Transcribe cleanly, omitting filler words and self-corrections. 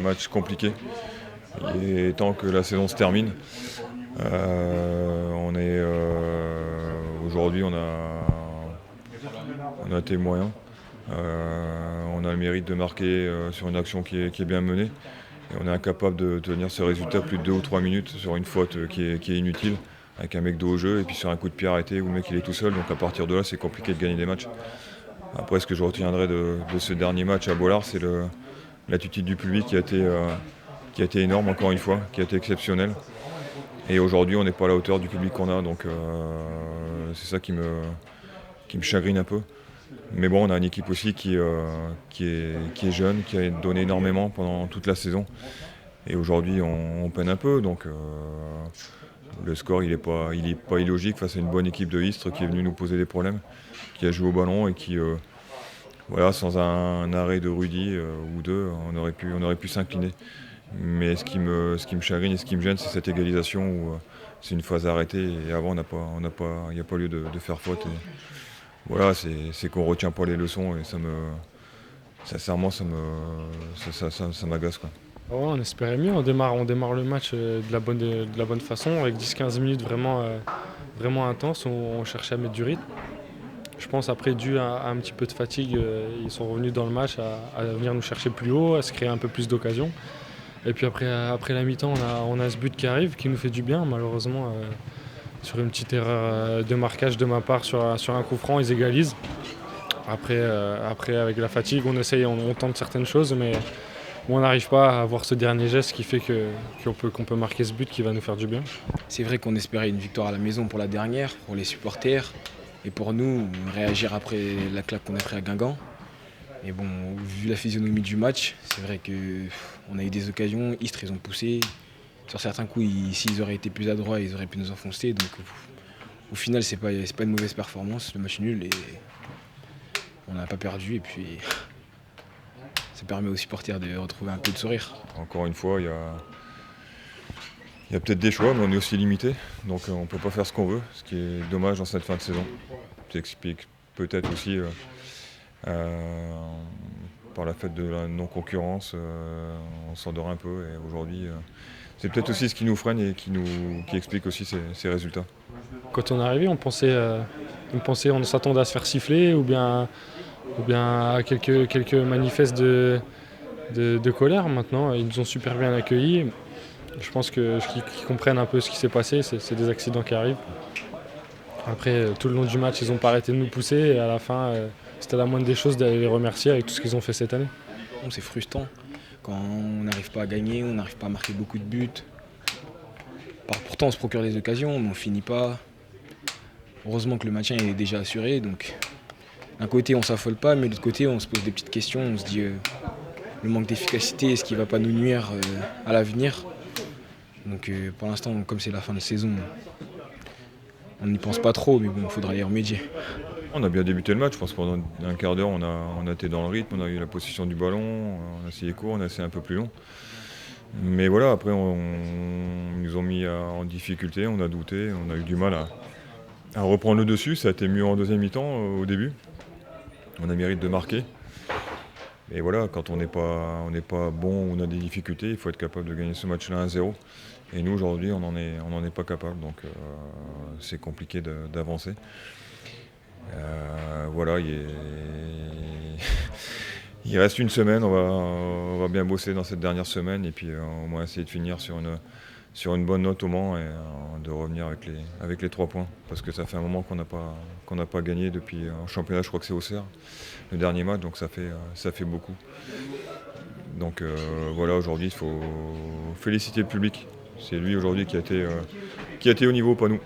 un match compliqué. Il est temps que la saison se termine. Aujourd'hui, on a été moyen. On a le mérite de marquer sur une action qui est bien menée. Et on est incapable de tenir ce résultat plus de 2 ou 3 minutes sur une faute qui est inutile, avec un mec dos au jeu, et puis sur un coup de pied arrêté où le mec il est tout seul. Donc à partir de là, c'est compliqué de gagner des matchs. Après, ce que je retiendrai de ce dernier match à Bollard, c'est l'attitude du public qui a été énorme, encore une fois, qui a été exceptionnelle. Et aujourd'hui, on n'est pas à la hauteur du public qu'on a, donc c'est ça qui me chagrine un peu. Mais bon, on a une équipe aussi qui est jeune, qui a donné énormément pendant toute la saison. Et aujourd'hui, on peine un peu, donc le score il est pas illogique face à une bonne équipe de Istres qui est venue nous poser des problèmes, qui a joué au ballon et qui, sans un arrêt de Rudy ou deux, on aurait pu s'incliner. Mais ce qui me chagrine et ce qui me gêne, c'est cette égalisation où c'est une phase arrêtée et avant, il n'y a pas lieu de faire faute. Et voilà, c'est qu'on ne retient pas les leçons et sincèrement, ça m'agace, quoi. Ouais, on espérait mieux, on démarre le match de la bonne façon, avec 10-15 minutes vraiment intenses, on cherchait à mettre du rythme. Je pense après, dû à un petit peu de fatigue, ils sont revenus dans le match à venir nous chercher plus haut, à se créer un peu plus d'occasions. Et puis après la mi-temps, on a ce but qui arrive, qui nous fait du bien. Malheureusement, sur une petite erreur de marquage de ma part sur un coup franc, ils égalisent. Après, avec la fatigue, on tente certaines choses, mais on n'arrive pas à avoir ce dernier geste qui fait qu'on peut marquer ce but qui va nous faire du bien. C'est vrai qu'on espérait une victoire à la maison pour la dernière, pour les supporters. Et pour nous, réagir après la claque qu'on a pris à Guingamp. Mais bon, vu la physionomie du match, c'est vrai qu'on a eu des occasions, Istres ils ont poussé. Sur certains coups, s'ils auraient été plus adroits, ils auraient pu nous enfoncer. Donc au final, c'est pas une mauvaise performance, le match nul. Et on n'a pas perdu. Et puis ça permet aux supporters de retrouver un peu de sourire. Encore une fois, il y a peut-être des choix, mais on est aussi limité. Donc on ne peut pas faire ce qu'on veut, ce qui est dommage dans cette fin de saison. Ça explique peut-être aussi par la fait de la non-concurrence, on s'endort un peu. Et aujourd'hui, c'est peut-être aussi ce qui nous freine et qui explique aussi ces résultats. Quand on est arrivé, on s'attendait à se faire siffler ou bien à quelques manifestes de colère. Maintenant, ils nous ont super bien accueillis. Je pense qu'ils comprennent un peu ce qui s'est passé, c'est des accidents qui arrivent. Après, tout le long du match, ils n'ont pas arrêté de nous pousser et à la fin, c'était la moindre des choses d'aller les remercier avec tout ce qu'ils ont fait cette année. C'est frustrant quand on n'arrive pas à gagner, on n'arrive pas à marquer beaucoup de buts. Pourtant, on se procure des occasions, mais on finit pas. Heureusement que le maintien est déjà assuré, donc d'un côté, on s'affole pas, mais de l'autre côté, on se pose des petites questions. On se dit le manque d'efficacité, est-ce qu'il ne va pas nous nuire à l'avenir ? Donc pour l'instant, comme c'est la fin de saison, on n'y pense pas trop, mais bon, il faudra y remédier. On a bien débuté le match, je pense que pendant un quart d'heure, on a été dans le rythme, on a eu la possession du ballon, on a essayé court, on a essayé un peu plus long. Mais voilà, après, ils nous ont mis en difficulté, on a douté, on a eu du mal à reprendre le dessus. Ça a été mieux en deuxième mi-temps au début. On a mérite de marquer. Et voilà, quand on n'est pas bon, on a des difficultés, il faut être capable de gagner ce match-là 1-0. Et nous, aujourd'hui, on n'en est pas capable, donc c'est compliqué d'avancer. Voilà, il reste une semaine, on va bien bosser dans cette dernière semaine et puis au moins essayer de finir sur une bonne note au Mans et de revenir avec les 3 points. Parce que ça fait un moment qu'on n'a pas gagné depuis en championnat, je crois que c'est Auxerre, le dernier match, donc ça fait beaucoup. Donc voilà, aujourd'hui il faut féliciter le public. C'est lui aujourd'hui qui a été au niveau, pas nous.